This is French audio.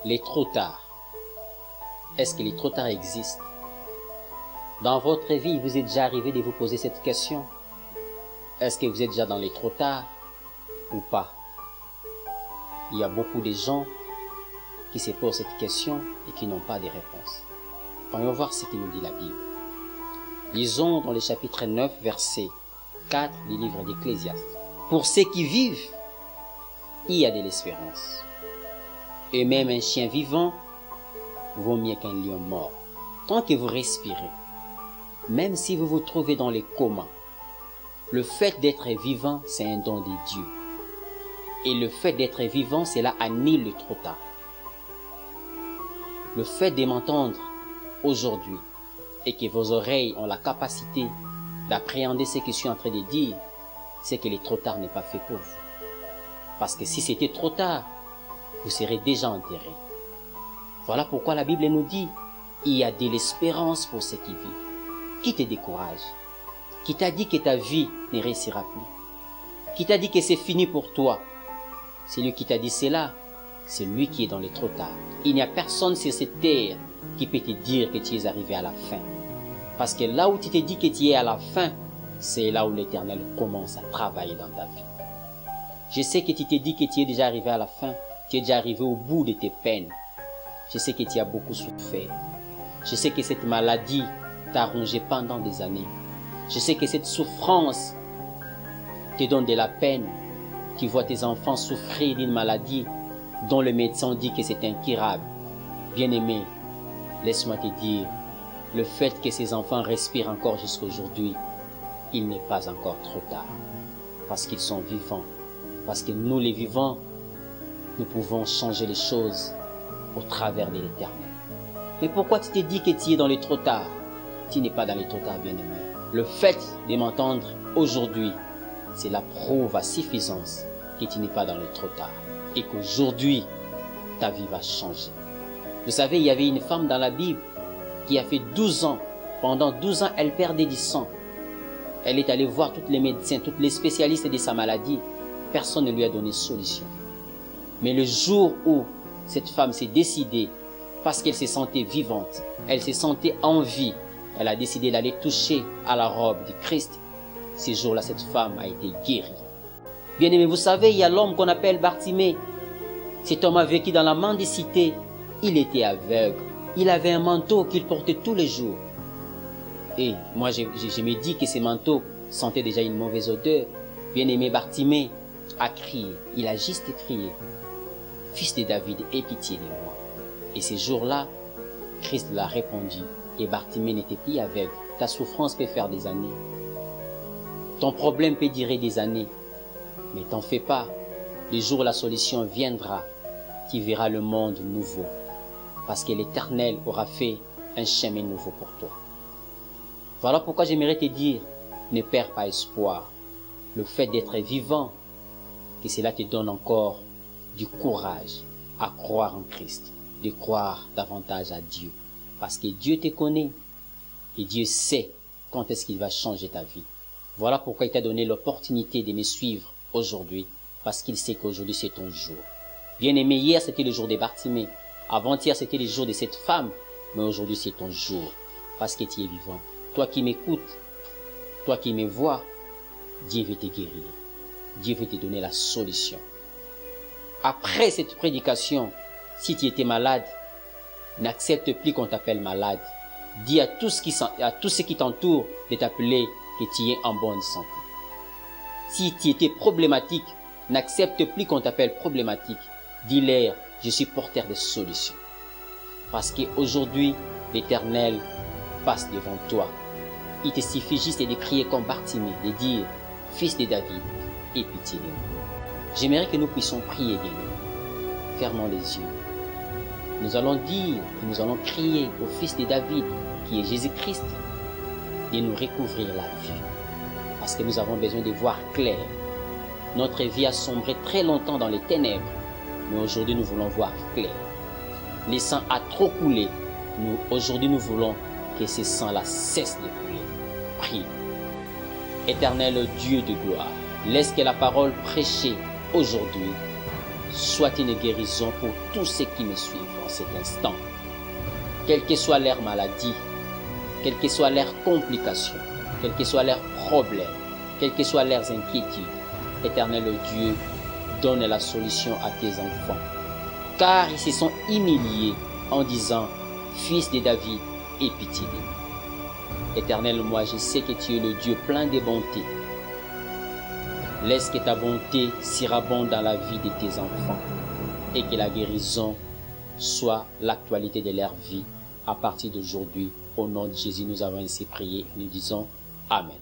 Les trop tard. Est-ce que les trop tard existent? Dans votre vie, il vous est déjà arrivé de vous poser cette question? Est-ce que vous êtes déjà dans les trop tard ou pas? Il y a beaucoup de gens qui se posent cette question et qui n'ont pas de réponse. Voyons voir ce que nous dit la Bible. Lisons dans le chapitre 9, verset 4 du livre d'Ecclésiaste. Pour ceux qui vivent, il y a de l'espérance. Et même un chien vivant vaut mieux qu'un lion mort. Tant que vous respirez, même si vous vous trouvez dans les comas, le fait d'être vivant, c'est un don de Dieu. Et le fait d'être vivant, cela annule le trop tard. Le fait de m'entendre aujourd'hui et que vos oreilles ont la capacité d'appréhender ce que je suis en train de dire, c'est que le trop tard n'est pas fait pour vous. Parce que si c'était trop tard, vous serez déjà enterré. Voilà pourquoi la Bible nous dit, il y a de l'espérance pour ceux qui vivent. Qui te décourage? Qui t'a dit que ta vie ne réussira plus? Qui t'a dit que c'est fini pour toi? Celui qui t'a dit cela, c'est lui qui est dans les trop tard. Il n'y a personne sur cette terre qui peut te dire que tu es arrivé à la fin. Parce que là où tu te dis que tu es à la fin, c'est là où l'Éternel commence à travailler dans ta vie. Je sais que tu te dis que tu es déjà arrivé à la fin, tu es déjà arrivé au bout de tes peines. Je sais que tu as beaucoup souffert. Je sais que cette maladie t'a rongé pendant des années. Je sais que cette souffrance te donne de la peine. Tu vois tes enfants souffrir d'une maladie dont le médecin dit que c'est incurable. Bien-aimé, laisse-moi te dire, le fait que ces enfants respirent encore jusqu'à aujourd'hui, il n'est pas encore trop tard. Parce qu'ils sont vivants. Parce que nous, les vivants, nous pouvons changer les choses au travers de l'Éternel. Mais pourquoi tu te dis que tu es dans les trop tard? Tu n'es pas dans les trop tard, bien-aimé. Le fait de m'entendre aujourd'hui, c'est la preuve à suffisance que tu n'es pas dans les trop tard. Et qu'aujourd'hui, ta vie va changer. Vous savez, il y avait une femme dans la Bible qui a fait 12 ans. Pendant 12 ans, elle perdait du sang. Elle est allée voir tous les médecins, tous les spécialistes de sa maladie. Personne ne lui a donné solution. Mais le jour où cette femme s'est décidée, parce qu'elle se sentait vivante, elle se sentait en vie, elle a décidé d'aller toucher à la robe du Christ. Ce jour-là, cette femme a été guérie. Bien aimé, vous savez, il y a l'homme qu'on appelle Bartimée. Cet homme a vécu dans la mendicité. Il était aveugle. Il avait un manteau qu'il portait tous les jours. Et moi, je me dis que ce manteau sentait déjà une mauvaise odeur. Bien aimé, Bartimée a crié. Il a juste crié. Fils de David, aie pitié de moi. Et ce jour-là, Christ l'a répondu. Et Bartimée n'était plus aveugle. Ta souffrance peut faire des années. Ton problème peut durer des années. Mais t'en fais pas. Le jour où la solution viendra, tu verras le monde nouveau. Parce que l'Éternel aura fait un chemin nouveau pour toi. Voilà pourquoi j'aimerais te dire, ne perds pas espoir. Le fait d'être vivant, que cela te donne encore du courage à croire en Christ, de croire davantage à Dieu. Parce que Dieu te connaît et Dieu sait quand est-ce qu'il va changer ta vie. Voilà pourquoi il t'a donné l'opportunité de me suivre aujourd'hui, parce qu'il sait qu'aujourd'hui c'est ton jour. Bien aimé, hier c'était le jour de Bartimée, avant-hier c'était le jour de cette femme, mais aujourd'hui c'est ton jour, parce que tu es vivant. Toi qui m'écoutes, toi qui me vois, Dieu veut te guérir. Dieu veut te donner la solution. Après cette prédication, si tu étais malade, n'accepte plus qu'on t'appelle malade. Dis à tous ceux qui t'entourent de t'appeler que tu es en bonne santé. Si tu étais problématique, n'accepte plus qu'on t'appelle problématique. Dis-leur, je suis porteur de solutions. Parce qu'aujourd'hui, l'Éternel passe devant toi. Il te suffit juste de crier comme Bartimée, de dire, Fils de David, aie pitié de moi. J'aimerais que nous puissions prier de nous. Fermons les yeux. Nous allons dire, nous allons crier au Fils de David, qui est Jésus-Christ, de nous recouvrir la vue. Parce que nous avons besoin de voir clair. Notre vie a sombré très longtemps dans les ténèbres, mais aujourd'hui nous voulons voir clair. Le sang a trop coulé. Aujourd'hui nous voulons que ce sang-là cesse de couler. Prie. Éternel Dieu de gloire, laisse que la parole prêchée aujourd'hui soit une guérison pour tous ceux qui me suivent en cet instant. Quelle que soit leur maladie, quelles que soient leurs complications, quels que soient leurs problèmes, quelles que soient leurs inquiétudes, Éternel Dieu, donne la solution à tes enfants. Car ils se sont humiliés en disant, Fils de David, aie pitié de nous. Éternel, moi je sais que tu es le Dieu plein de bonté. Laisse que ta bonté surabonde dans la vie de tes enfants et que la guérison soit l'actualité de leur vie à partir d'aujourd'hui. Au nom de Jésus, nous avons ainsi prié. Nous disons Amen.